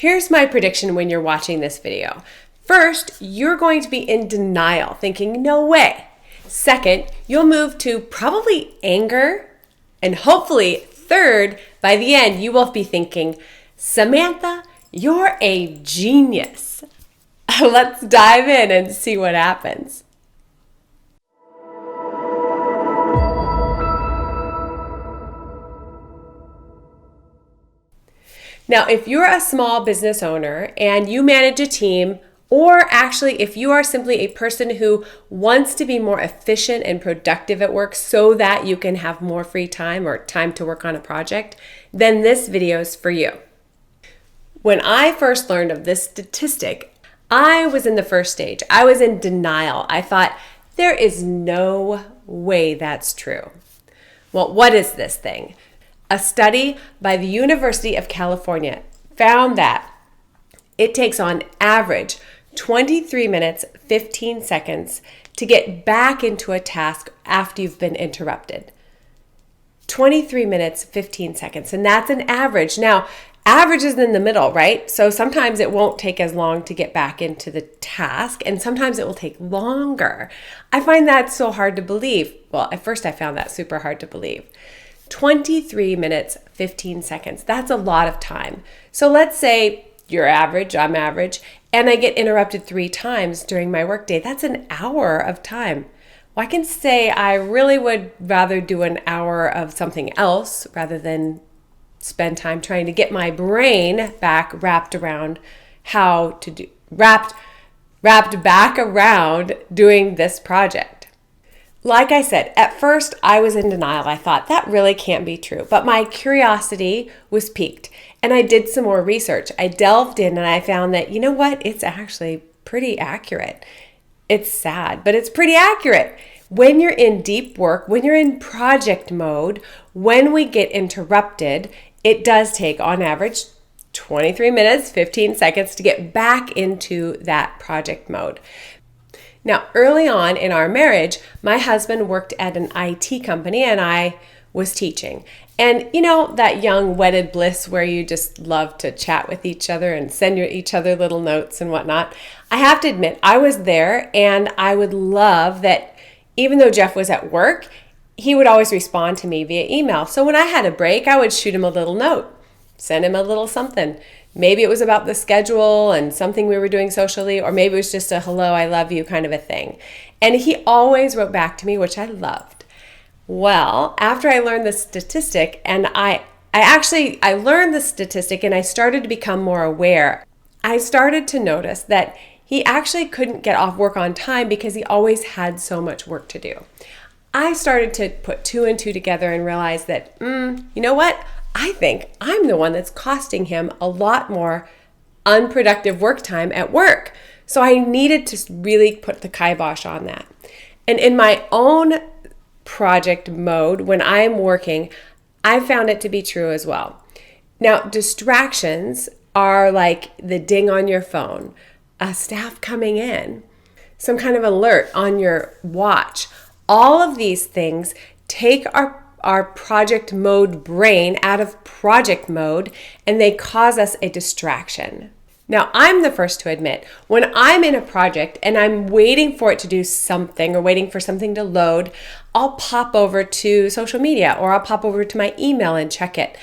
Here's my prediction when you're watching this video. First, you're going to be in denial, thinking, no way. Second, you'll move to probably anger. And hopefully, third, by the end, you will be thinking, Samantha, you're a genius. Let's dive in and see what happens. Now, if you're a small business owner and you manage a team, or actually if you are simply a person who wants to be more efficient and productive at work so that you can have more free time or time to work on a project, then this video is for you. When I first learned of this statistic, I was in the first stage. I was in denial. I thought, there is no way that's true. Well, what is this thing? A study by the University of California found that it takes on average 23 minutes, 15 seconds to get back into a task after you've been interrupted. 23 minutes, 15 seconds, and that's an average. Now, average is in the middle, right? So sometimes it won't take as long to get back into the task, and sometimes it will take longer. I find that so hard to believe. Well, at first I found that super hard to believe. 23 minutes, 15 seconds. That's a lot of time. So let's say you're average, I'm average, and I get interrupted 3 times during my workday. That's an hour of time. Well, I can say I really would rather do an hour of something else rather than spend time trying to get my brain back wrapped back around doing this project. Like I said, at first I was in denial. I thought that really can't be true, but my curiosity was piqued and I did some more research. I delved in and I found that, you know what? It's actually pretty accurate. It's sad, but it's pretty accurate. When you're in deep work, when you're in project mode, when we get interrupted, it does take on average 23 minutes, 15 seconds to get back into that project mode. Now, early on in our marriage, my husband worked at an IT company and I was teaching. And you know, that young wedded bliss where you just love to chat with each other and send each other little notes and whatnot. I have to admit, I was there and I would love that even though Jeff was at work, he would always respond to me via email. So when I had a break, I would shoot him a little note, send him a little something. Maybe it was about the schedule and something we were doing socially, or maybe it was just a hello, I love you kind of a thing. And he always wrote back to me, which I loved. Well, after I learned the statistic, and I learned the statistic and I started to become more aware, I started to notice that he actually couldn't get off work on time because he always had so much work to do. I started to put 2 and 2 together and realize that, you know what? I think I'm the one that's costing him a lot more unproductive work time at work. So I needed to really put the kibosh on that. And in my own project mode, when I'm working, I found it to be true as well. Now, distractions are like the ding on your phone, a staff coming in, some kind of alert on your watch. All of these things take our project mode brain out of project mode and they cause us a distraction. Now, I'm the first to admit, when I'm in a project and I'm waiting for it to do something or waiting for something to load, I'll pop over to social media or I'll pop over to my email and check it.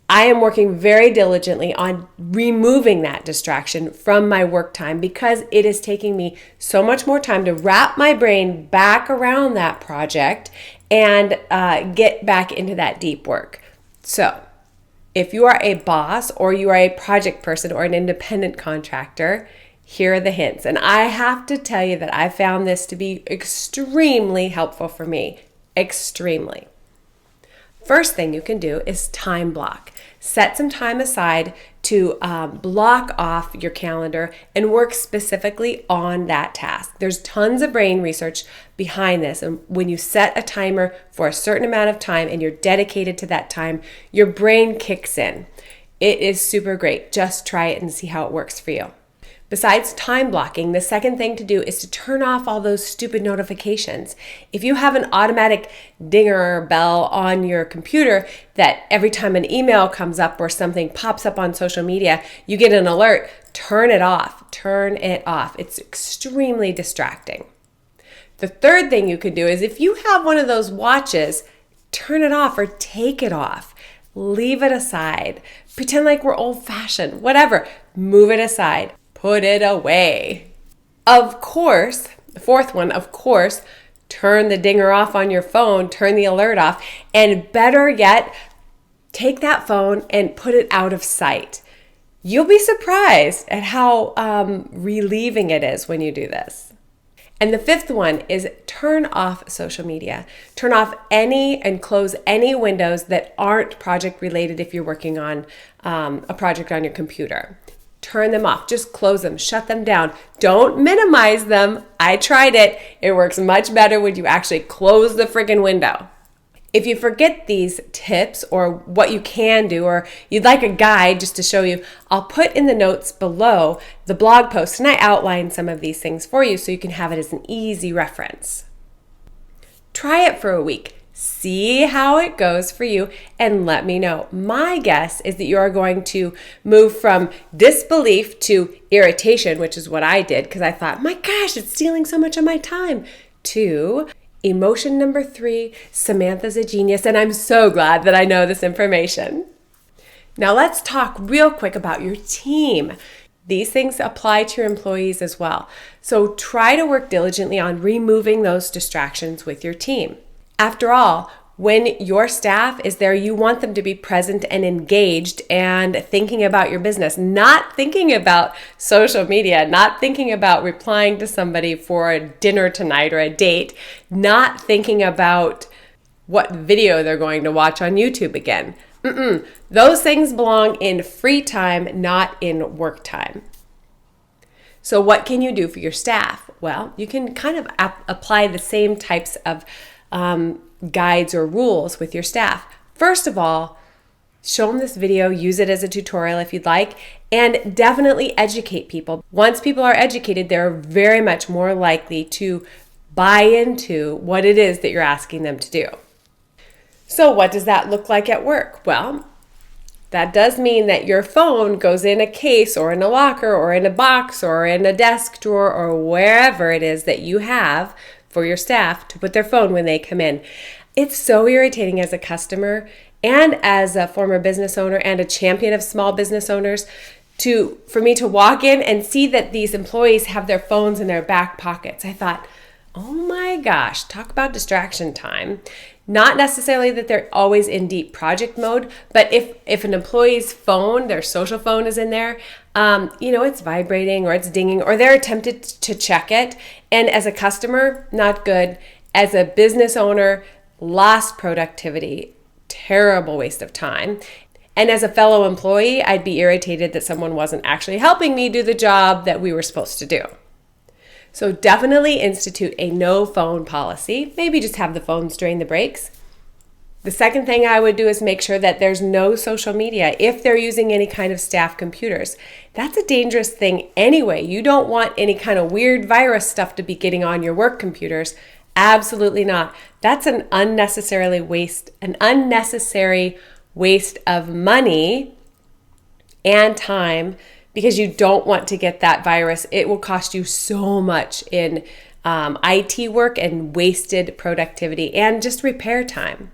I am working very diligently on removing that distraction from my work time because it is taking me so much more time to wrap my brain back around that project and get back into that deep work. So if you are a boss or you are a project person or an independent contractor, here are the hints. And I have to tell you that I found this to be extremely helpful for me. Extremely. First thing you can do is time block. Set some time aside to block off your calendar and work specifically on that task. There's tons of brain research behind this. And when you set a timer for a certain amount of time and you're dedicated to that time, your brain kicks in. It is super great. Just try it and see how it works for you. Besides time blocking, the second thing to do is to turn off all those stupid notifications. If you have an automatic dinger bell on your computer that every time an email comes up or something pops up on social media, you get an alert, turn it off. Turn it off. It's extremely distracting. The third thing you could do is if you have one of those watches, turn it off or take it off. Leave it aside. Pretend like we're old-fashioned. Whatever. Move it aside. Put it away. Of course, the fourth one, turn the dinger off on your phone, turn the alert off, and better yet, take that phone and put it out of sight. You'll be surprised at how relieving it is when you do this. And the fifth one is turn off social media. Turn off any and close any windows that aren't project related if you're working on a project on your computer. Turn them off. Just close them. Shut them down. Don't minimize them. I tried it. It works much better when you actually close the friggin' window. If you forget these tips or what you can do, or you'd like a guide just to show you, I'll put in the notes below the blog post and I outline some of these things for you so you can have it as an easy reference. Try it for a week. See how it goes for you and let me know. My guess is that you are going to move from disbelief to irritation, which is what I did because I thought, my gosh, it's stealing so much of my time, to emotion number 3, Samantha's a genius, and I'm so glad that I know this information. Now let's talk real quick about your team. These things apply to your employees as well. So try to work diligently on removing those distractions with your team. After all, when your staff is there, you want them to be present and engaged and thinking about your business, not thinking about social media, not thinking about replying to somebody for a dinner tonight or a date, not thinking about what video they're going to watch on YouTube again. Those things belong in free time, not in work time. So what can you do for your staff? Well, you can kind of apply the same types of guides or rules with your staff. First of all, show them this video, use it as a tutorial if you'd like, and definitely educate people. Once people are educated, they're very much more likely to buy into what it is that you're asking them to do. So what does that look like at work? Well, that does mean that your phone goes in a case or in a locker or in a box or in a desk drawer or wherever it is that you have for your staff to put their phone when they come in. It's so irritating as a customer and as a former business owner and a champion of small business owners for me to walk in and see that these employees have their phones in their back pockets. I thought, oh my gosh, talk about distraction time. Not necessarily that they're always in deep project mode, but if an employee's phone, their social phone is in there, it's vibrating or it's dinging or they're tempted to check it. And as a customer, not good. As a business owner, lost productivity, terrible waste of time. And as a fellow employee, I'd be irritated that someone wasn't actually helping me do the job that we were supposed to do. So definitely institute a no phone policy. Maybe just have the phones during the breaks. The second thing I would do is make sure that there's no social media if they're using any kind of staff computers. That's a dangerous thing anyway. You don't want any kind of weird virus stuff to be getting on your work computers. Absolutely not. That's an unnecessary waste of money and time, because you don't want to get that virus. It will cost you so much in IT work and wasted productivity and just repair time.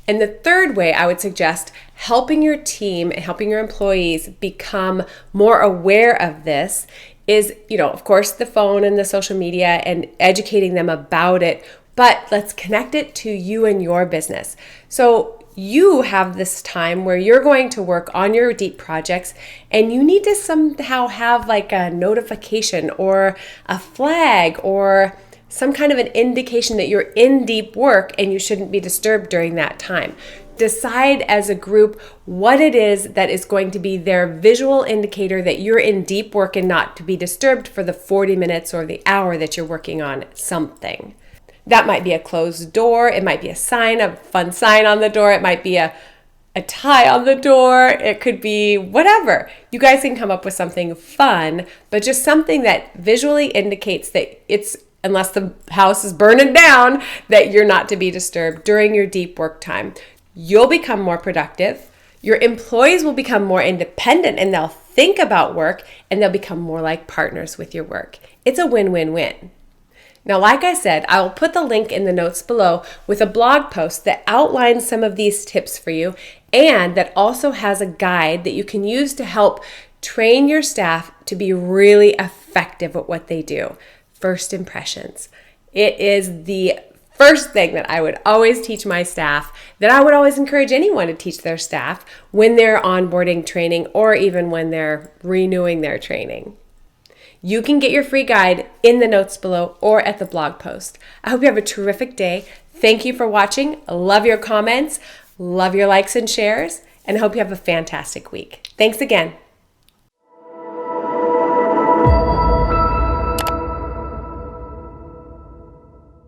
And the third way I would suggest helping your team and helping your employees become more aware of this is, of course, the phone and the social media and educating them about it, but let's connect it to you and your business. So you have this time where you're going to work on your deep projects and you need to somehow have like a notification or a flag or some kind of an indication that you're in deep work and you shouldn't be disturbed during that time. Decide as a group what it is that is going to be their visual indicator that you're in deep work and not to be disturbed for the 40 minutes or the hour that you're working on something. That might be a closed door. It might be a sign, a fun sign on the door. It might be a a tie on the door. It could be whatever. You guys can come up with something fun, but just something that visually indicates that it's, unless the house is burning down, that you're not to be disturbed during your deep work time. You'll become more productive. Your employees will become more independent and they'll think about work and they'll become more like partners with your work. It's a win-win-win. Now, like I said, I will put the link in the notes below with a blog post that outlines some of these tips for you and that also has a guide that you can use to help train your staff to be really effective at what they do. First impressions. It is the first thing that I would always teach my staff, that I would always encourage anyone to teach their staff when they're onboarding training or even when they're renewing their training. You can get your free guide in the notes below or at the blog post. I hope you have a terrific day. Thank you for watching. I love your comments, love your likes and shares, and I hope you have a fantastic week. Thanks again.